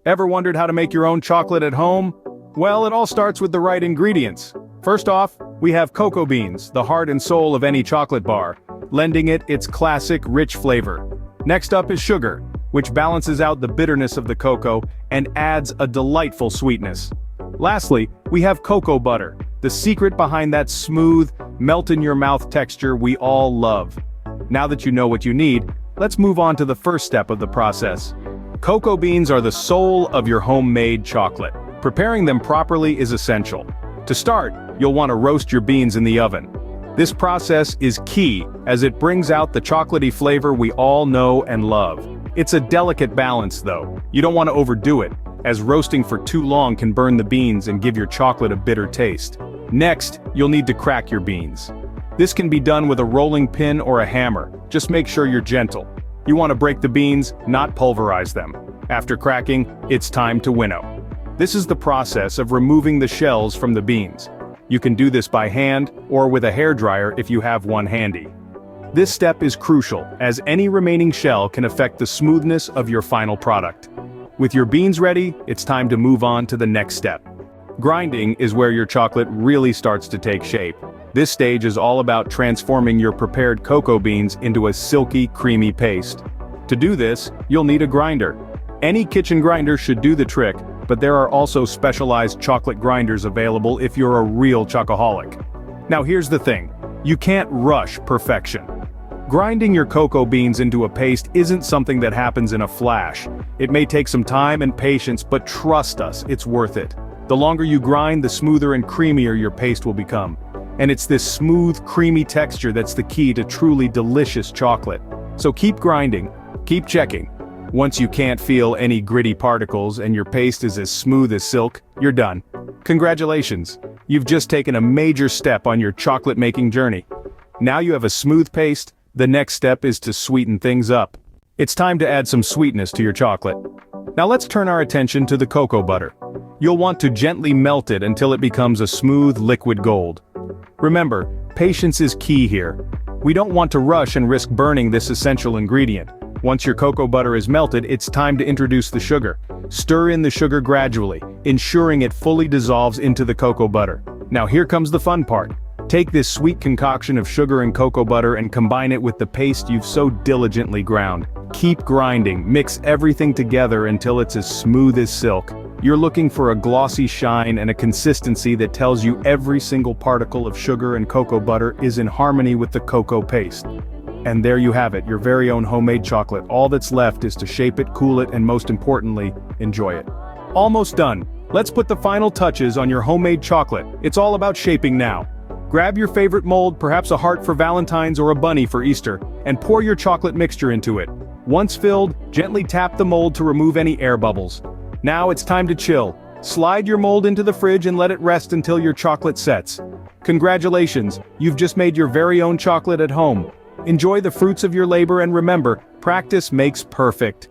Ever wondered how to make your own chocolate at home? Well, it all starts with the right ingredients. First off, we have cocoa beans, the heart and soul of any chocolate bar, lending it its classic rich flavor. Next up is sugar, which balances out the bitterness of the cocoa and adds a delightful sweetness. Lastly, we have cocoa butter, the secret behind that smooth, melt-in-your-mouth texture we all love. Now that you know what you need, let's move on to the first step of the process. Cocoa beans are the soul of your homemade chocolate. Preparing them properly is essential. To start, you'll want to roast your beans in the oven. This process is key as it brings out the chocolatey flavor we all know and love. It's a delicate balance though. You don't want to overdo it, as roasting for too long can burn the beans and give your chocolate a bitter taste. Next, you'll need to crack your beans. This can be done with a rolling pin or a hammer. Just make sure you're gentle. You want to break the beans, not pulverize them. After cracking, it's time to winnow. This is the process of removing the shells from the beans. You can do this by hand or with a hairdryer if you have one handy. This step is crucial, as any remaining shell can affect the smoothness of your final product. With your beans ready, it's time to move on to the next step. Grinding is where your chocolate really starts to take shape. This stage is all about transforming your prepared cocoa beans into a silky, creamy paste. To do this, you'll need a grinder. Any kitchen grinder should do the trick, but there are also specialized chocolate grinders available if you're a real chocoholic. Now here's the thing, you can't rush perfection. Grinding your cocoa beans into a paste isn't something that happens in a flash. It may take some time and patience, but trust us, it's worth it. The longer you grind, the smoother and creamier your paste will become. And it's this smooth, creamy texture that's the key to truly delicious chocolate. So keep grinding, keep checking. Once you can't feel any gritty particles and your paste is as smooth as silk, you're done. Congratulations! You've just taken a major step on your chocolate-making journey. Now you have a smooth paste, the next step is to sweeten things up. It's time to add some sweetness to your chocolate. Now let's turn our attention to the cocoa butter. You'll want to gently melt it until it becomes a smooth liquid gold. Remember, patience is key here. We don't want to rush and risk burning this essential ingredient. Once your cocoa butter is melted, it's time to introduce the sugar. Stir in the sugar gradually, ensuring it fully dissolves into the cocoa butter. Now here comes the fun part. Take this sweet concoction of sugar and cocoa butter and combine it with the paste you've so diligently ground. Keep grinding, mix everything together until it's as smooth as silk. You're looking for a glossy shine and a consistency that tells you every single particle of sugar and cocoa butter is in harmony with the cocoa paste. And there you have it, your very own homemade chocolate. All that's left is to shape it, cool it, and most importantly, enjoy it. Almost done. Let's put the final touches on your homemade chocolate. It's all about shaping now. Grab your favorite mold, perhaps a heart for Valentine's or a bunny for Easter, and pour your chocolate mixture into it. Once filled, gently tap the mold to remove any air bubbles. Now it's time to chill. Slide your mold into the fridge and let it rest until your chocolate sets. Congratulations, you've just made your very own chocolate at home. Enjoy the fruits of your labor and remember, practice makes perfect.